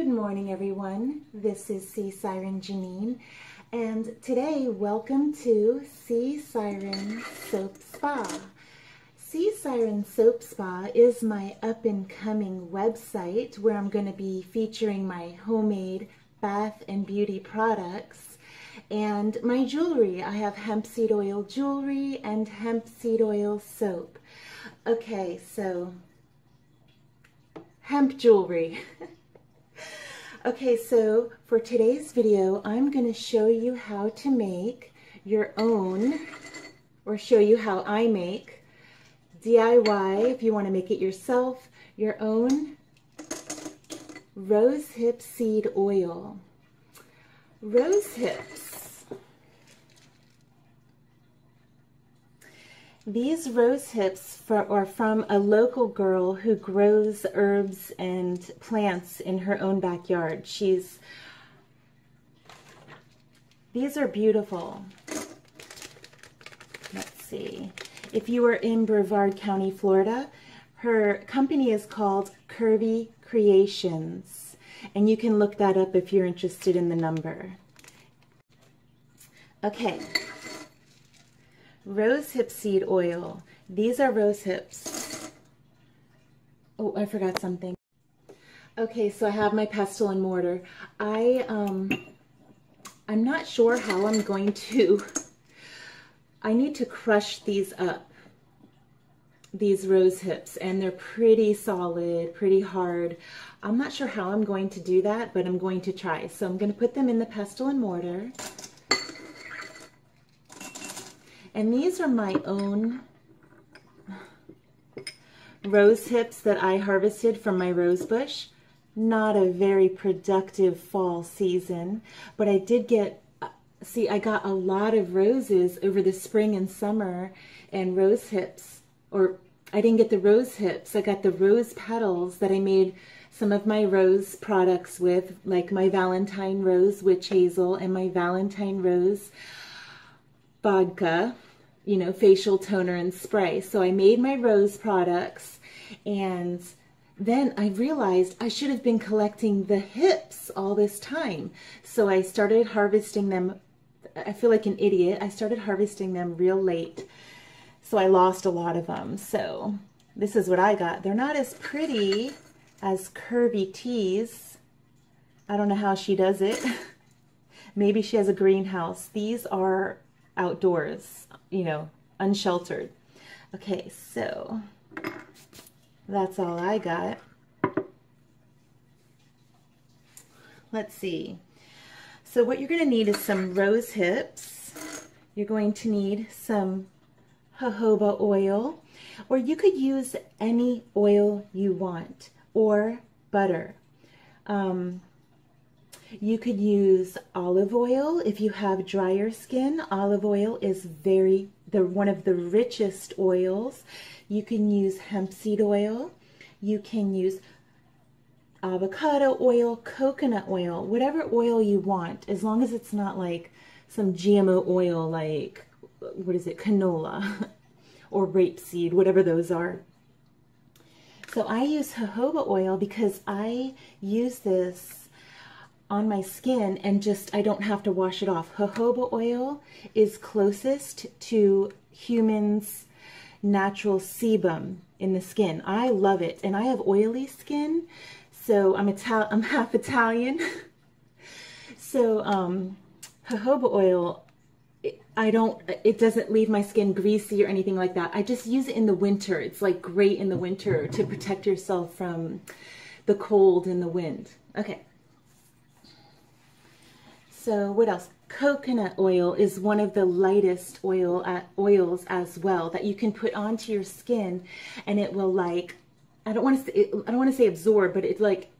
Good morning, everyone. This is Sea Siren Janine, and today, welcome to Sea Siren Soap Spa. Sea Siren Soap Spa is my up-and-coming website where I'm going to be featuring my homemade bath and beauty products and my jewelry. I have hemp seed oil jewelry and hemp seed oil soap. Okay, so hemp jewelry. Okay, so for today's video, I'm going to show you how to make your own, or show you how I make DIY, if you want to make it yourself, your own rose hip seed oil. Rose hips. These rose hips are from a local girl who grows herbs and plants in her own backyard. These are beautiful. Let's see. If you are in Brevard County, Florida, her company is called Curvy Creations, and you can look that up if you're interested in the number. Okay. Rose hip seed oil. These are rose hips. Oh, I forgot something. Okay, so I have my pestle and mortar. I'm not sure how I'm going to, I need to crush these up, these rose hips, and they're pretty solid, pretty hard. I'm not sure how I'm going to do that, but I'm going to try. So I'm going to put them in the pestle and mortar. And these are my own rose hips that I harvested from my rose bush. Not a very productive fall season, but I did get, see, I got a lot of roses over the spring and summer, and rose hips, or I didn't get the rose hips, I got the rose petals that I made some of my rose products with, like my Valentine Rose Witch Hazel and my Valentine Rose Vodka, you know, facial toner and spray. So I made my rose products, and then I realized I should have been collecting the hips all this time. So I started harvesting them. I feel like an idiot. I started harvesting them real late. So I lost a lot of them. So this is what I got. They're not as pretty as Curvy Tees. I don't know how she does it. Maybe she has a greenhouse. These are outdoors, you know, unsheltered. Okay, so that's all I got. Let's see. So what you're going to need is some rose hips. You're going to need some jojoba oil, or you could use any oil you want, or butter. You could use olive oil if you have drier skin. Olive oil is one of the richest oils. You can use hemp seed oil. You can use avocado oil, coconut oil, whatever oil you want, as long as it's not like some GMO oil like, what is it, canola or rapeseed, whatever those are. So I use jojoba oil because I use this on my skin and I don't have to wash it off. Jojoba oil is closest to humans' natural sebum in the skin. I love it, and I have oily skin, so I'm half Italian. So jojoba oil, it doesn't leave my skin greasy or anything like that. I just use it in the winter. It's like great in the winter to protect yourself from the cold and the wind. Okay. So what else? Coconut oil is one of the lightest oils as well that you can put onto your skin, and it will, like, I don't want to say absorb, but it, like,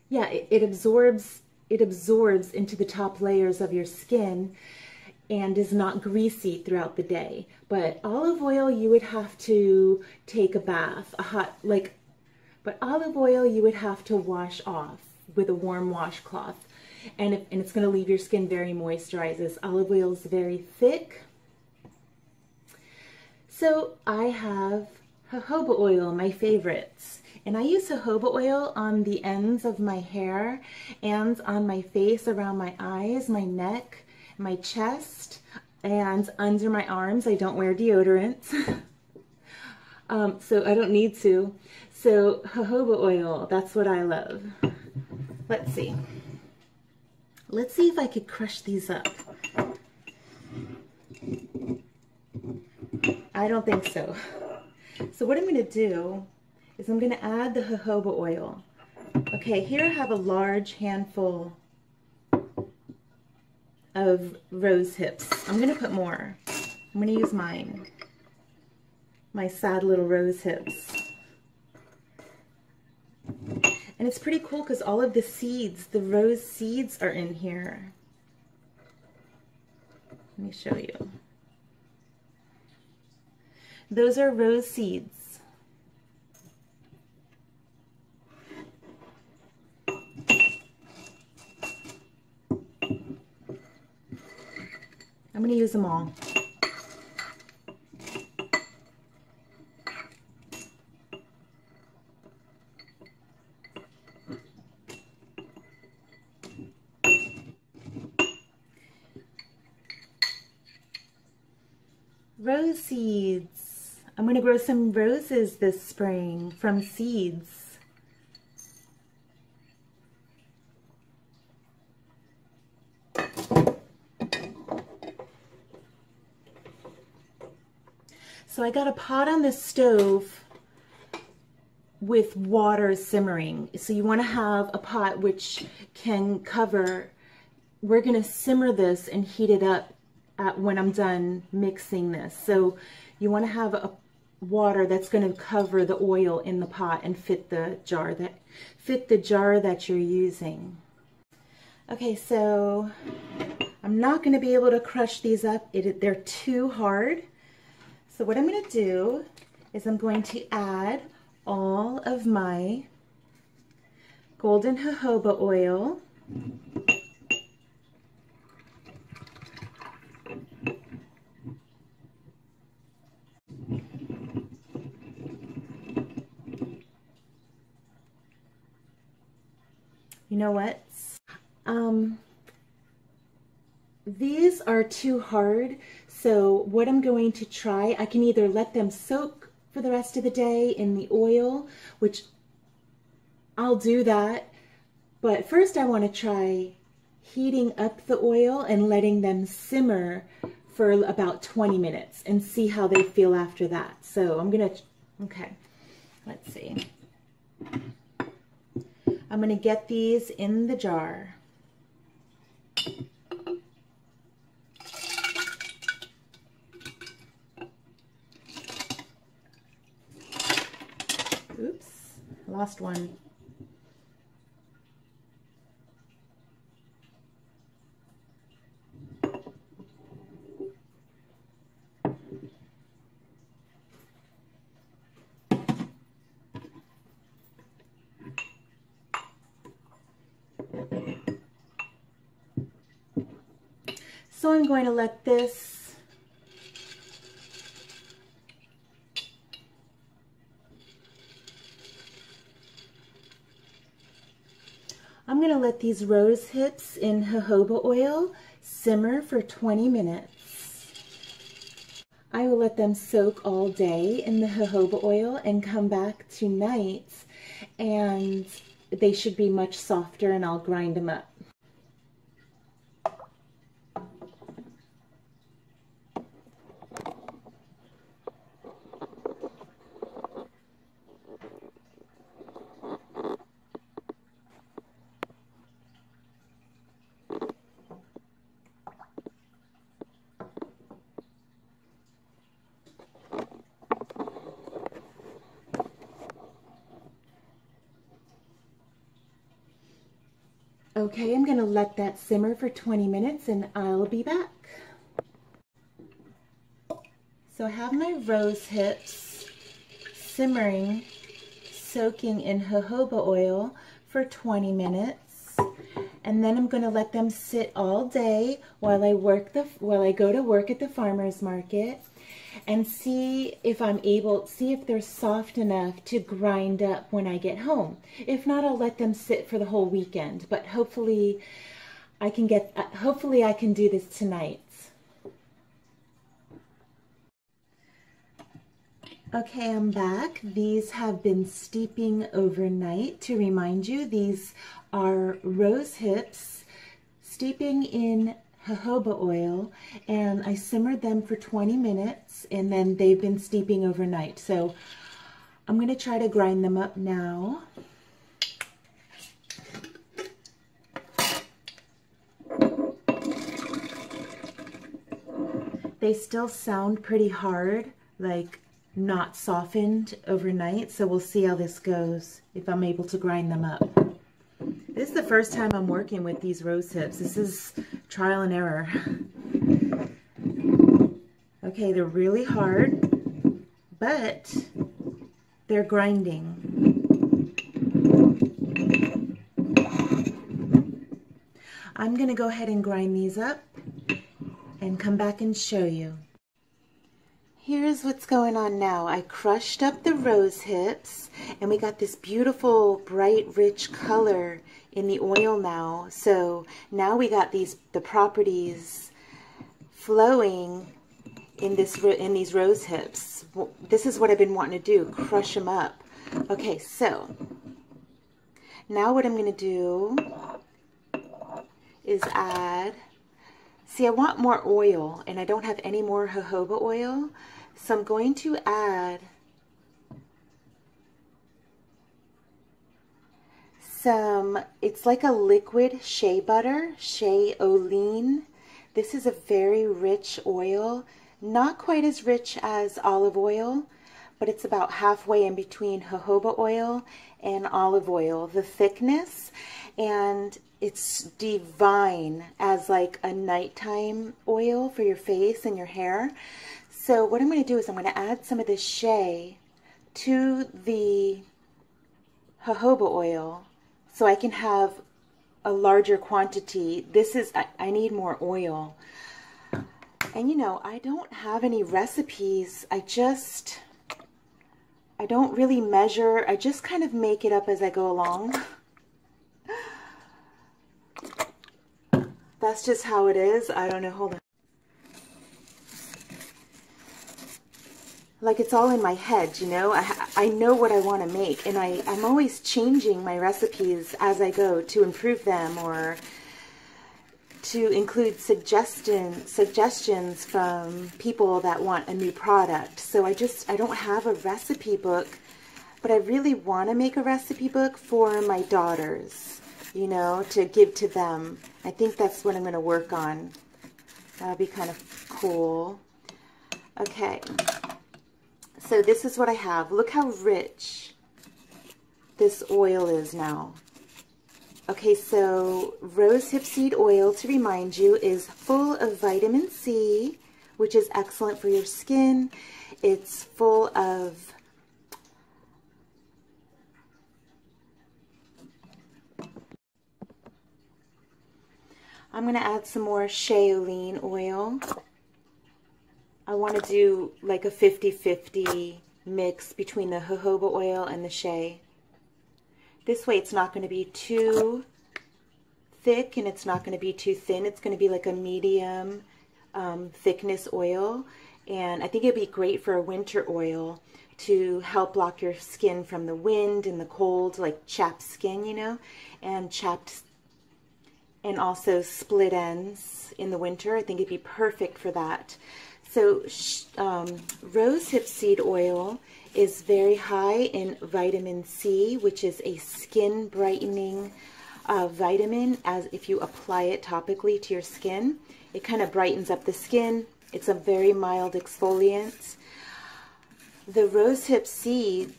yeah, it absorbs into the top layers of your skin and is not greasy throughout the day. But olive oil, you would have to take a bath, but olive oil you would have to wash off with a warm washcloth. And it's going to leave your skin very moisturized. Olive oil is very thick. So I have jojoba oil, my favorites. And I use jojoba oil on the ends of my hair and on my face, around my eyes, my neck, my chest, and under my arms. I don't wear deodorant, so I don't need to. So jojoba oil, that's what I love. Let's see. Let's see if I could crush these up. I don't think so. So what I'm going to do is I'm going to add the jojoba oil. Okay, here I have a large handful of rose hips. I'm going to put more. I'm going to use mine. My sad little rose hips. And it's pretty cool because all of the seeds, the rose seeds, are in here. Let me show you. Those are rose seeds. I'm going to use them all. Rose seeds. I'm going to grow some roses this spring from seeds. So I got a pot on the stove with water simmering. So you want to have a pot which can cover. We're going to simmer this and heat it up when I'm done mixing this. So you want to have a water that's going to cover the oil in the pot and fit the jar that you're using. Okay, so I'm not going to be able to crush these up. They're too hard. So what I'm going to do is I'm going to add all of my golden jojoba oil. You know what? These are too hard, so what I'm going to try, I can either let them soak for the rest of the day in the oil, which I'll do that, but first I want to try heating up the oil and letting them simmer for about 20 minutes and see how they feel after that. So I'm going to, okay, let's see. I'm going to get these in the jar. Oops, lost one. So I'm going to let this these rose hips in jojoba oil simmer for 20 minutes. I will let them soak all day in the jojoba oil and come back tonight, and they should be much softer, and I'll grind them up. Okay, I'm going to let that simmer for 20 minutes and I'll be back. So I have my rose hips simmering, soaking in jojoba oil for 20 minutes. and then I'm going to let them sit all day while I go to work at the farmer's market, and see if they're soft enough to grind up when I get home. If not, I'll let them sit for the whole weekend, but hopefully I can do this tonight. Okay, I'm back. These have been steeping overnight. To remind you, these are rose hips steeping in jojoba oil, and I simmered them for 20 minutes, and then they've been steeping overnight. So I'm going to try to grind them up now. They still sound pretty hard, like not softened overnight, so we'll see how this goes if I'm able to grind them up. This is the first time I'm working with these rose hips. This is trial and error. Okay, they're really hard, but they're grinding. I'm going to go ahead and grind these up and come back and show you. Here's what's going on now. I crushed up the rose hips, and we got this beautiful, bright, rich color in the oil now. So now we got the properties flowing in these rose hips. This is what I've been wanting to do, crush them up. Okay, so now what I'm going to do is add, see, I want more oil, and I don't have any more jojoba oil. So I'm going to add it's like a liquid shea butter, shea oleine. This is a very rich oil, not quite as rich as olive oil, but it's about halfway in between jojoba oil and olive oil, the thickness, and it's divine as like a nighttime oil for your face and your hair. So what I'm going to do is I'm going to add some of this shea to the jojoba oil so I can have a larger quantity. I need more oil. And you know, I don't have any recipes. I don't really measure. I just kind of make it up as I go along. That's just how it is. I don't know. Hold on. Like, it's all in my head, you know. I know what I want to make, and I'm always changing my recipes as I go to improve them, or to include suggestions from people that want a new product. So I don't have a recipe book, but I really want to make a recipe book for my daughters, you know, to give to them. I think that's what I'm going to work on. That'll be kind of cool. Okay. So this is what I have. Look how rich this oil is now. Okay, so rosehip seed oil, to remind you, is full of vitamin C, which is excellent for your skin. It's full of I'm going to add some more shea oleine oil. I want to do like a 50-50 mix between the jojoba oil and the shea. This way it's not going to be too thick and it's not going to be too thin. It's going to be like a medium thickness oil. And I think it'd be great for a winter oil to help block your skin from the wind and the cold, like chapped skin, you know, and also split ends in the winter. I think it'd be perfect for that. So rosehip seed oil is very high in vitamin C, which is a skin brightening vitamin. As if you apply it topically to your skin, it kind of brightens up the skin. It's a very mild exfoliant. The rosehip seed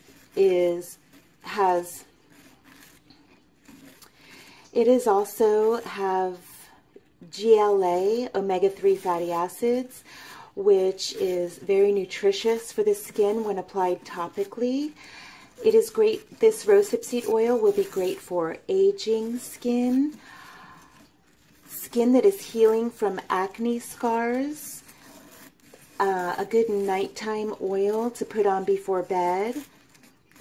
also have GLA, omega-3 fatty acids, which is very nutritious for the skin when applied topically. It is great. This rosehip seed oil will be great for aging skin, skin that is healing from acne scars, a good nighttime oil to put on before bed.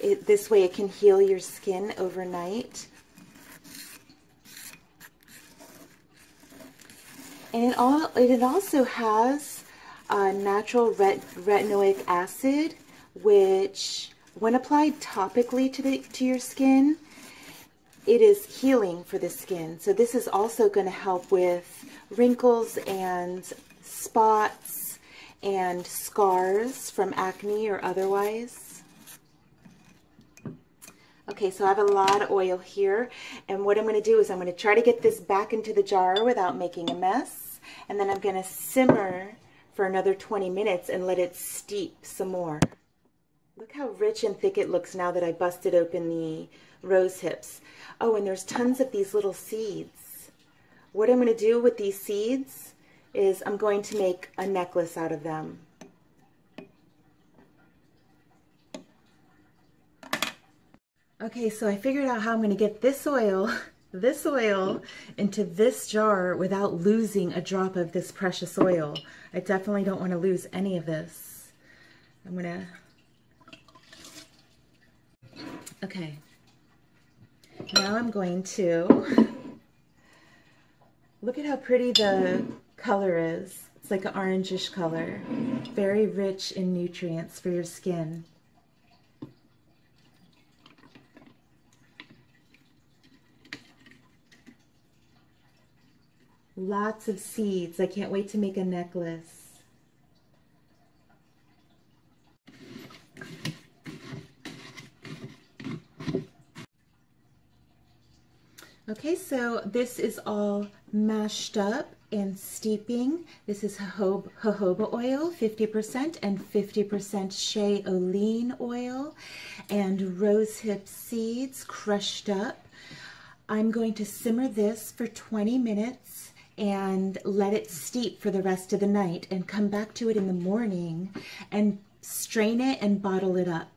This way it can heal your skin overnight. And it also has natural retinoic acid, which when applied topically to your skin, it is healing for the skin. So this is also going to help with wrinkles and spots and scars from acne or otherwise. Okay, so I have a lot of oil here, and what I'm going to do is I'm going to try to get this back into the jar without making a mess, and then I'm going to simmer for another 20 minutes and let it steep some more. Look how rich and thick it looks now that I busted open the rose hips. Oh, and there's tons of these little seeds. What I'm going to do with these seeds is I'm going to make a necklace out of them. Okay, so I figured out how I'm going to get this oil into this jar without losing a drop of this precious oil. I definitely don't want to lose any of this. Okay. Now I'm going to, look at how pretty the color is. It's like an orangish color. Very rich in nutrients for your skin. Lots of seeds. I can't wait to make a necklace. Okay, so this is all mashed up and steeping. This is jojoba oil, 50%, and 50% shea olein oil, and rosehip seeds crushed up. I'm going to simmer this for 20 minutes and let it steep for the rest of the night and come back to it in the morning and strain it and bottle it up.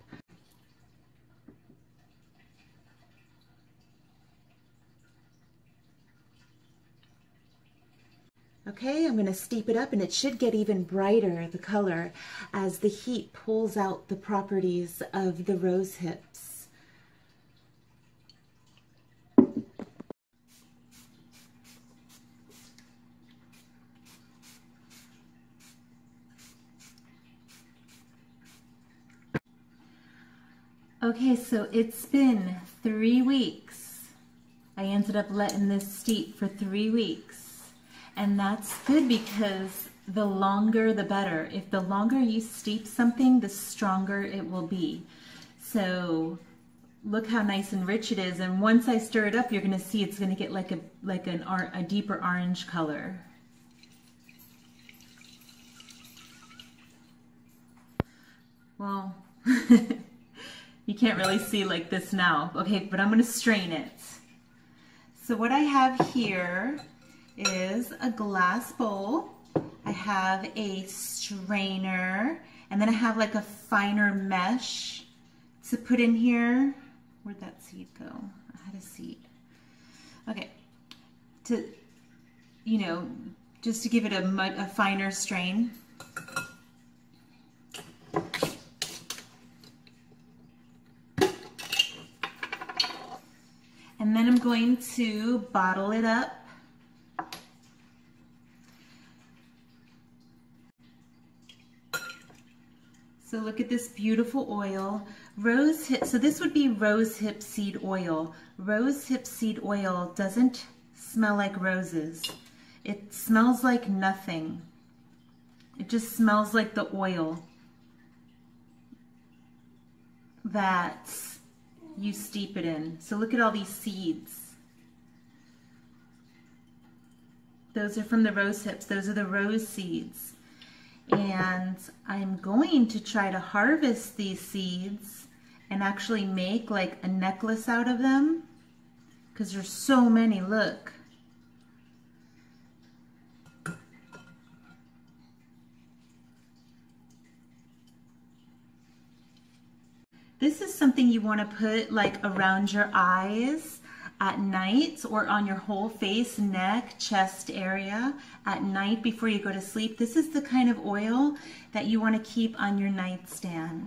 Okay, I'm going to steep it up, and it should get even brighter, the color, as the heat pulls out the properties of the rose hips. Okay, so it's been 3 weeks. I ended up letting this steep for 3 weeks. And that's good because the longer the better. If the longer you steep something, the stronger it will be. So look how nice and rich it is. And once I stir it up, you're going to see it's going to get like a deeper orange color. Well, you can't really see like this now. Okay, but I'm going to strain it. So what I have here is a glass bowl. I have a strainer, and then I have like a finer mesh to put in here. Where'd that seed go? I had a seed. Okay, to, you know, just to give it a finer strain. And then I'm going to bottle it up. So look at this beautiful oil. So this would be rosehip seed oil. Rosehip seed oil doesn't smell like roses. It smells like nothing. It just smells like the oil that you steep it in. So look at all these seeds. Those are from the rose hips. Those are the rose seeds. And I'm going to try to harvest these seeds and actually make like a necklace out of them, because there's so many. Look. This is something you want to put like around your eyes. at night or on your whole face, neck, chest area at night before you go to sleep. This is the kind of oil that you want to keep on your nightstand.